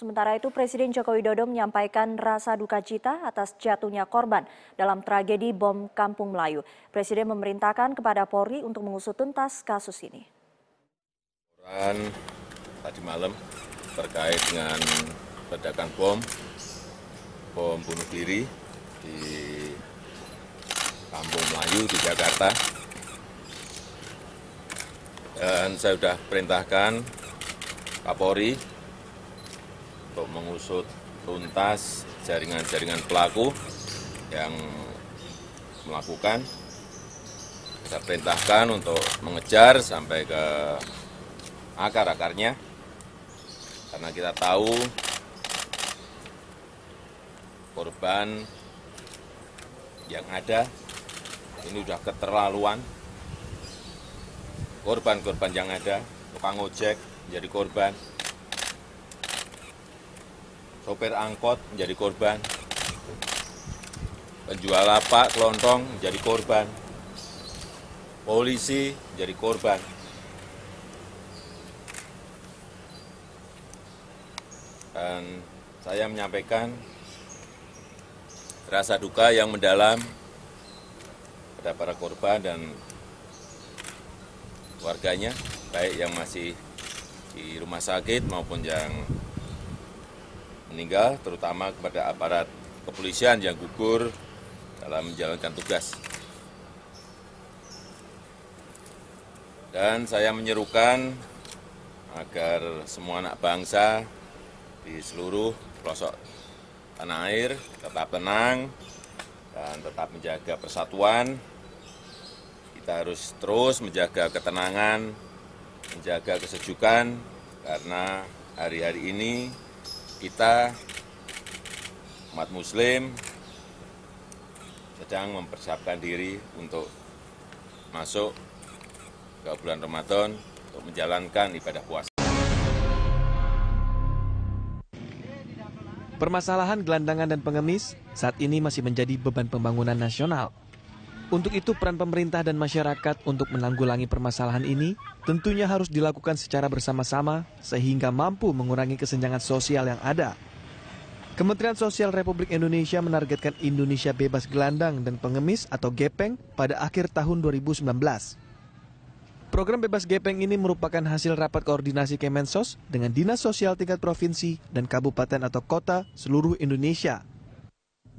Sementara itu, Presiden Joko Widodo menyampaikan rasa duka cita atas jatuhnya korban dalam tragedi bom Kampung Melayu. Presiden memerintahkan kepada Polri untuk mengusut tuntas kasus ini. Tadi malam terkait dengan ledakan bom bunuh diri di Kampung Melayu di Jakarta. Dan saya sudah perintahkan Kapolri untuk mengusut tuntas jaringan-jaringan pelaku yang melakukan. Saya perintahkan untuk mengejar sampai ke akar-akarnya, karena kita tahu korban yang ada ini sudah keterlaluan. Korban-korban yang ada, tukang ojek menjadi korban, sopir angkot menjadi korban, penjual lapak, kelontong menjadi korban, polisi menjadi korban. Dan saya menyampaikan rasa duka yang mendalam pada para korban dan warganya, baik yang masih di rumah sakit maupun yang meninggal, terutama kepada aparat kepolisian yang gugur dalam menjalankan tugas. Dan saya menyerukan agar semua anak bangsa di seluruh pelosok tanah air tetap tenang dan tetap menjaga persatuan. Kita harus terus menjaga ketenangan, menjaga kesejukan, karena hari-hari ini kita, umat Muslim, sedang mempersiapkan diri untuk masuk ke bulan Ramadan untuk menjalankan ibadah puasa. Permasalahan gelandangan dan pengemis saat ini masih menjadi beban pembangunan nasional. Untuk itu peran pemerintah dan masyarakat untuk menanggulangi permasalahan ini tentunya harus dilakukan secara bersama-sama sehingga mampu mengurangi kesenjangan sosial yang ada. Kementerian Sosial Republik Indonesia menargetkan Indonesia bebas gelandang dan pengemis atau gepeng pada akhir tahun 2019. Program bebas gepeng ini merupakan hasil rapat koordinasi Kemensos dengan Dinas Sosial tingkat provinsi dan kabupaten atau kota seluruh Indonesia.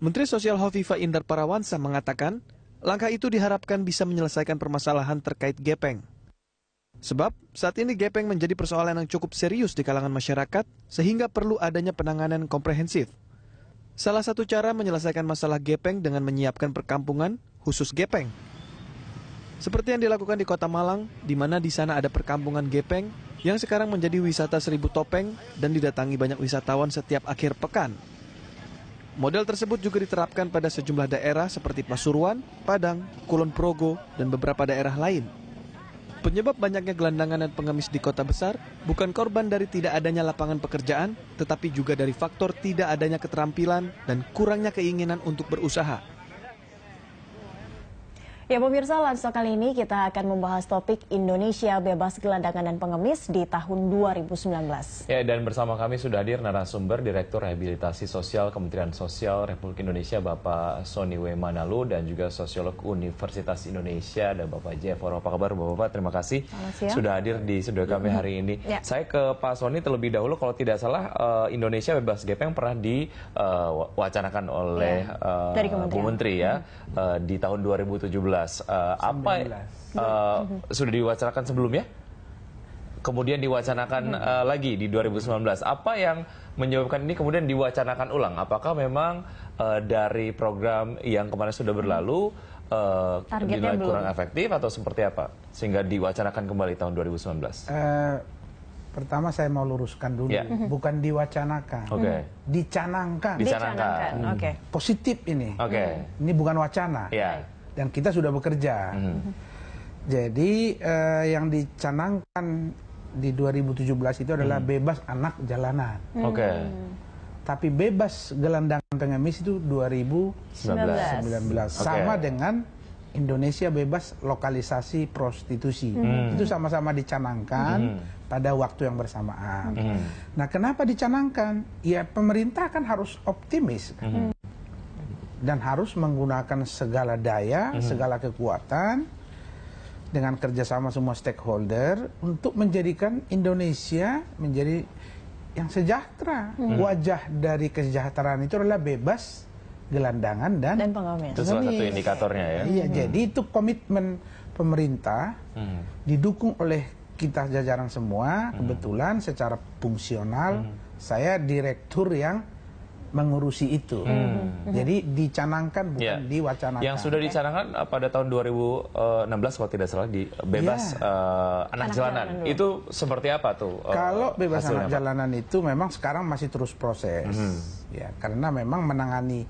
Menteri Sosial Hovifah Indar Parawansa mengatakan, langkah itu diharapkan bisa menyelesaikan permasalahan terkait gepeng. Sebab saat ini gepeng menjadi persoalan yang cukup serius di kalangan masyarakat sehingga perlu adanya penanganan komprehensif. Salah satu cara menyelesaikan masalah gepeng dengan menyiapkan perkampungan khusus gepeng. Seperti yang dilakukan di Kota Malang, di mana di sana ada perkampungan gepeng yang sekarang menjadi wisata Seribu Topeng dan didatangi banyak wisatawan setiap akhir pekan. Model tersebut juga diterapkan pada sejumlah daerah seperti Pasuruan, Padang, Kulon Progo, dan beberapa daerah lain. Penyebab banyaknya gelandangan dan pengemis di kota besar bukan korban dari tidak adanya lapangan pekerjaan, tetapi juga dari faktor tidak adanya keterampilan dan kurangnya keinginan untuk berusaha. Ya pemirsa, langsung kali ini kita akan membahas topik Indonesia bebas gelandangan dan pengemis di tahun 2019. Ya, dan bersama kami sudah hadir narasumber Direktur Rehabilitasi Sosial Kementerian Sosial Republik Indonesia Bapak Sony W. Manalu dan juga Sosiolog Universitas Indonesia dan Bapak Jefforo. Apa kabar Bapak-Bapak? Terima kasih sudah hadir di studio kami hari ini. Ya. Saya ke Pak Sony terlebih dahulu, kalau tidak salah Indonesia bebas gepeng pernah diwacanakan oleh Bu Menteri ya di tahun 2017. Apa sudah diwacanakan sebelumnya? Kemudian diwacanakan lagi di 2019. Apa yang menyebabkan ini kemudian diwacanakan ulang? Apakah memang dari program yang kemarin sudah berlalu dinilai kurang efektif atau seperti apa sehingga diwacanakan kembali tahun 2019? Pertama saya mau luruskan dulu, bukan diwacanakan, dicanangkan. Positif ini, ini bukan wacana. Dan kita sudah bekerja. Jadi yang dicanangkan di 2017 itu adalah bebas anak jalanan. Tapi bebas gelandangan pengemis itu 2019. Sama dengan Indonesia bebas lokalisasi prostitusi. Itu sama-sama dicanangkan pada waktu yang bersamaan. Nah, kenapa dicanangkan? Ya, pemerintah kan harus optimis kan? Dan harus menggunakan segala daya, segala kekuatan dengan kerjasama semua stakeholder untuk menjadikan Indonesia menjadi yang sejahtera. Wajah dari kesejahteraan itu adalah bebas gelandangan dan pengemis. Itu salah satu indikatornya ya. Iya, jadi itu komitmen pemerintah didukung oleh kita jajaran semua. Kebetulan secara fungsional saya direktur yang mengurusi itu. Jadi dicanangkan bukan diwacanakan. Yang sudah dicanangkan pada tahun 2016 kalau tidak salah di bebas anak jalanan. Itu seperti apa tuh? Kalau bebas anak jalanan itu memang sekarang masih terus proses. Ya, karena memang menangani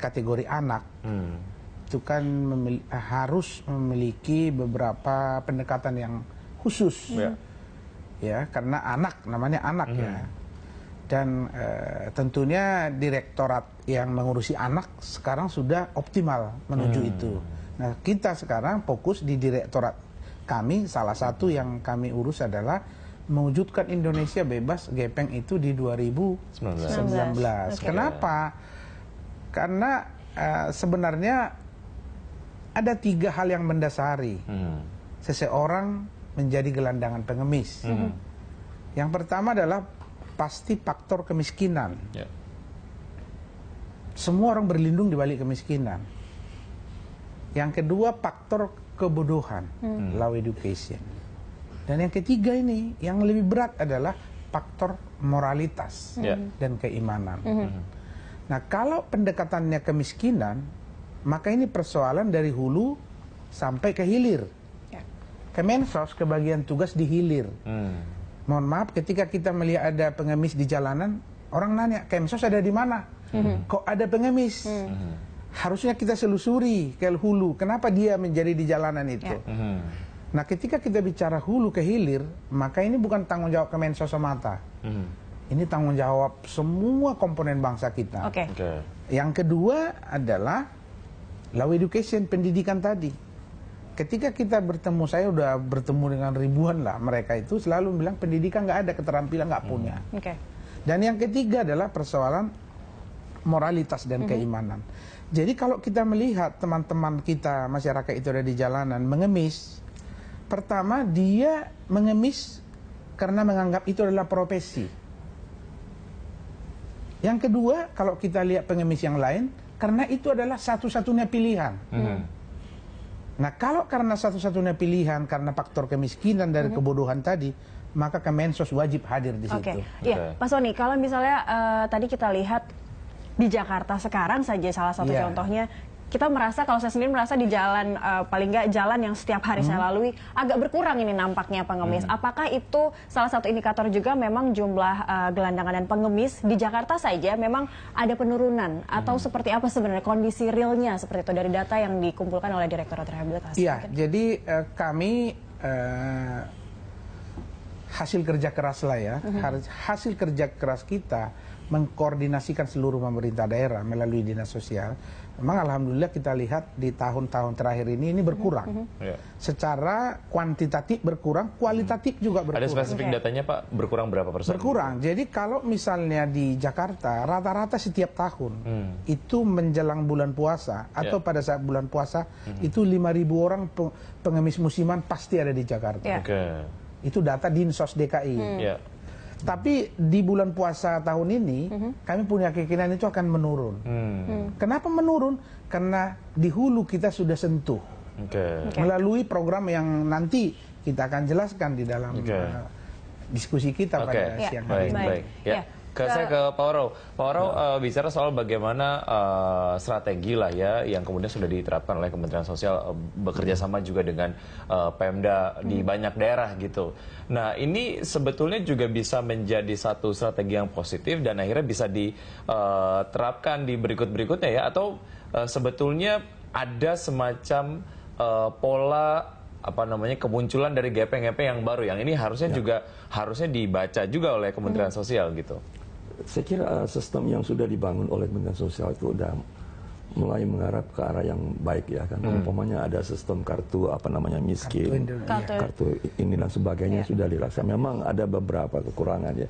kategori anak itu kan harus memiliki beberapa pendekatan yang khusus. Ya, karena anak namanya anak ya. Dan tentunya direktorat yang mengurusi anak sekarang sudah optimal menuju itu. Nah, kita sekarang fokus di direktorat kami, salah satu yang kami urus adalah mewujudkan Indonesia bebas gepeng itu di 2019. Kenapa? Karena sebenarnya ada 3 hal yang mendasari seseorang menjadi gelandangan pengemis. Yang pertama adalah pasti faktor kemiskinan. Semua orang berlindung di balik kemiskinan. Yang kedua faktor kebodohan, low education. Dan yang ketiga ini, yang lebih berat adalah faktor moralitas dan keimanan. Nah, kalau pendekatannya kemiskinan, maka ini persoalan dari hulu sampai ke hilir. Kemensos kebagian tugas di hilir. Mohon maaf, ketika kita melihat ada pengemis di jalanan, orang nanya, Kemensos ada di mana? Kok ada pengemis? Harusnya kita selusuri ke hulu, kenapa dia menjadi di jalanan itu? Nah, ketika kita bicara hulu ke hilir, maka ini bukan tanggung jawab Kemensos semata. Ini tanggung jawab semua komponen bangsa kita. Yang kedua adalah low education, pendidikan tadi. Ketika kita bertemu, saya udah bertemu dengan ribuan lah, mereka itu selalu bilang pendidikan nggak ada, keterampilan nggak punya. Dan yang ketiga adalah persoalan moralitas dan keimanan. Jadi kalau kita melihat teman-teman kita, masyarakat itu ada di jalanan mengemis, pertama dia mengemis karena menganggap itu adalah profesi. Yang kedua, kalau kita lihat pengemis yang lain, karena itu adalah satu-satunya pilihan. Nah, kalau karena satu-satunya pilihan, karena faktor kemiskinan dari kebodohan tadi, maka Kemensos wajib hadir di situ. Iya, Pak Sony, kalau misalnya tadi kita lihat di Jakarta sekarang saja salah satu contohnya, kita merasa, kalau saya sendiri merasa di jalan, paling nggak jalan yang setiap hari saya lalui, agak berkurang ini nampaknya pengemis. Apakah itu salah satu indikator juga memang jumlah gelandangan dan pengemis di Jakarta saja memang ada penurunan? Atau seperti apa sebenarnya kondisi realnya seperti itu dari data yang dikumpulkan oleh Direktorat Rehabilitasi? Iya, jadi kami hasil kerja keras lah ya, hasil kerja keras kita mengkoordinasikan seluruh pemerintah daerah melalui dinas sosial. Memang alhamdulillah kita lihat di tahun-tahun terakhir ini berkurang. Secara kuantitatif berkurang, kualitatif juga berkurang. Ada spesifik datanya Pak, berkurang berapa persen? Berkurang. Jadi kalau misalnya di Jakarta rata-rata setiap tahun itu menjelang bulan puasa atau pada saat bulan puasa itu 5.000 orang pengemis musiman pasti ada di Jakarta. Itu data Dinsos DKI. Tapi di bulan puasa tahun ini kami punya keyakinan itu akan menurun. Kenapa menurun? Karena di hulu kita sudah sentuh melalui program yang nanti kita akan jelaskan di dalam diskusi kita pada siang hari ini. Saya ke Pak Waro. Pak Waro bicara soal bagaimana strategi lah ya yang kemudian sudah diterapkan oleh Kementerian Sosial bekerja sama juga dengan Pemda di banyak daerah gitu. Nah, ini sebetulnya juga bisa menjadi satu strategi yang positif dan akhirnya bisa diterapkan di berikut-berikutnya ya, atau sebetulnya ada semacam pola kemunculan dari gepeng-gepeng yang baru yang ini harusnya juga harusnya dibaca juga oleh Kementerian Sosial gitu. Saya kira sistem yang sudah dibangun oleh Kementerian Sosial itu sudah mulai mengarah ke arah yang baik ya kan. Umpamanya ada sistem kartu miskin, kartu ini dan sebagainya sudah dilaksanakan. Memang ada beberapa kekurangan ya.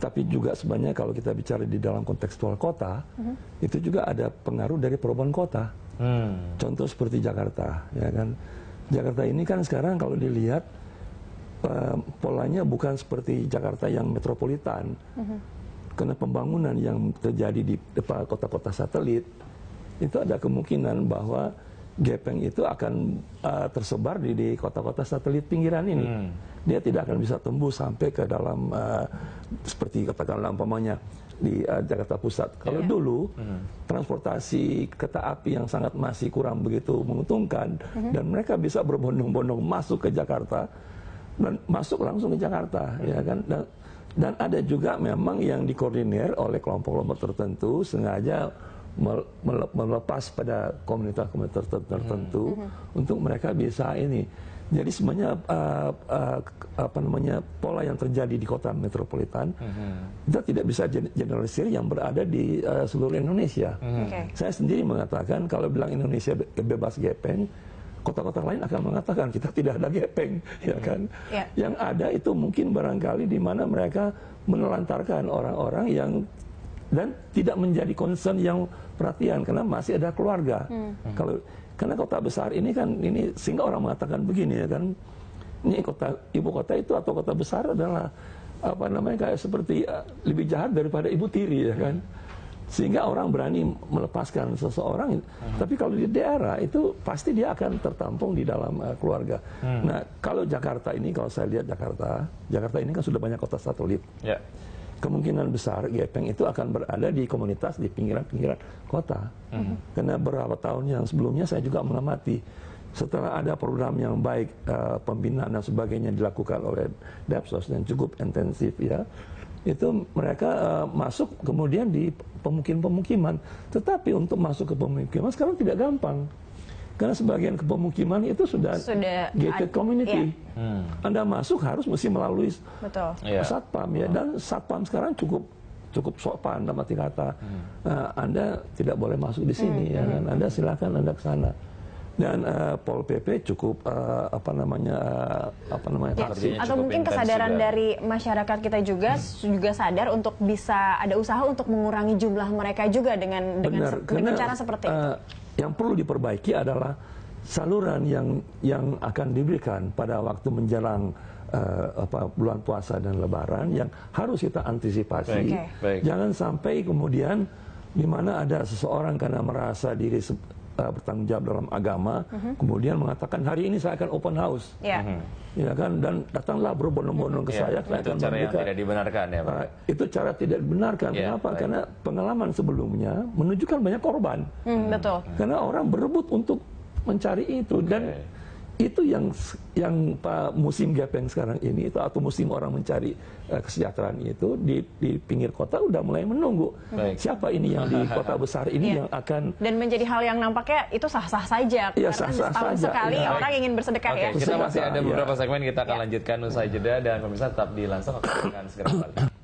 Tapi juga sebenarnya kalau kita bicara di dalam kontekstual kota, itu juga ada pengaruh dari perubahan kota. Contoh seperti Jakarta ya kan. Jakarta ini kan sekarang kalau dilihat polanya bukan seperti Jakarta yang metropolitan. Karena pembangunan yang terjadi di kota-kota satelit, itu ada kemungkinan bahwa gepeng itu akan tersebar di kota-kota satelit pinggiran ini. Dia tidak akan bisa tembus sampai ke dalam seperti katakanlah umpamanya di Jakarta Pusat. Kalau dulu transportasi kereta api yang sangat masih kurang begitu menguntungkan dan mereka bisa berbondong-bondong masuk ke Jakarta dan masuk langsung ke Jakarta, ya kan? Dan ada juga memang yang dikoordinir oleh kelompok-kelompok tertentu sengaja melepas pada komunitas-komunitas tertentu untuk mereka bisa ini. Jadi sebenarnya pola yang terjadi di kota metropolitan kita tidak bisa generalisir yang berada di seluruh Indonesia. Saya sendiri mengatakan kalau bilang Indonesia bebas gepeng, kota-kota lain akan mengatakan kita tidak ada gepeng, ya kan? Yang ada itu mungkin barangkali di mana mereka menelantarkan orang-orang yang dan tidak menjadi concern yang perhatian karena masih ada keluarga. Karena kota besar ini kan ini sehingga orang mengatakan begini ya kan, ini ibu kota itu atau kota besar adalah kayak seperti lebih jahat daripada ibu tiri ya kan. Sehingga orang berani melepaskan seseorang. Tapi kalau di daerah itu pasti dia akan tertampung di dalam keluarga. Nah, kalau Jakarta ini, kalau saya lihat Jakarta ini kan sudah banyak kota satelit. Kemungkinan besar gepeng itu akan berada di komunitas di pinggiran-pinggiran kota. Karena beberapa tahun yang sebelumnya saya juga mengamati setelah ada program yang baik pembinaan dan sebagainya dilakukan oleh Dapsos dan cukup intensif ya. Itu mereka masuk kemudian di pemukiman-pemukiman. Tetapi untuk masuk ke pemukiman sekarang tidak gampang. Karena sebagian pemukiman itu sudah gated community. Anda masuk harus mesti melalui satpam ya. Dan satpam sekarang cukup sopan dalam arti kata. Anda tidak boleh masuk di sini ya kan. Anda silakan Anda ke sana. Dan Pol PP cukup atau mungkin kesadaran dari masyarakat kita juga sadar untuk bisa ada usaha untuk mengurangi jumlah mereka juga dengan cara seperti itu. Yang perlu diperbaiki adalah saluran yang akan diberikan pada waktu menjelang bulan puasa dan Lebaran yang harus kita antisipasi. Jangan sampai kemudian di mana ada seseorang karena merasa diri bertanggung jawab dalam agama, kemudian mengatakan hari ini saya akan open house, ya kan, dan datanglah berbondong-bondong ke saya akan cara yang tidak dibenarkan ya Pak. Itu cara tidak dibenarkan. Kenapa? Karena pengalaman sebelumnya menunjukkan banyak korban. Betul. Karena orang berebut untuk mencari itu dan itu yang musim gepeng sekarang ini itu atau musim orang mencari kesejahteraan itu di pinggir kota udah mulai menunggu siapa ini yang di kota besar ini yang akan, dan menjadi hal yang nampaknya itu sah-sah saja karena setahun sekali orang ingin bersedekah ya. Kita masih ada beberapa segmen, kita akan lanjutkan usai jeda dan pemirsa tetap di Langsung akan segera kembali.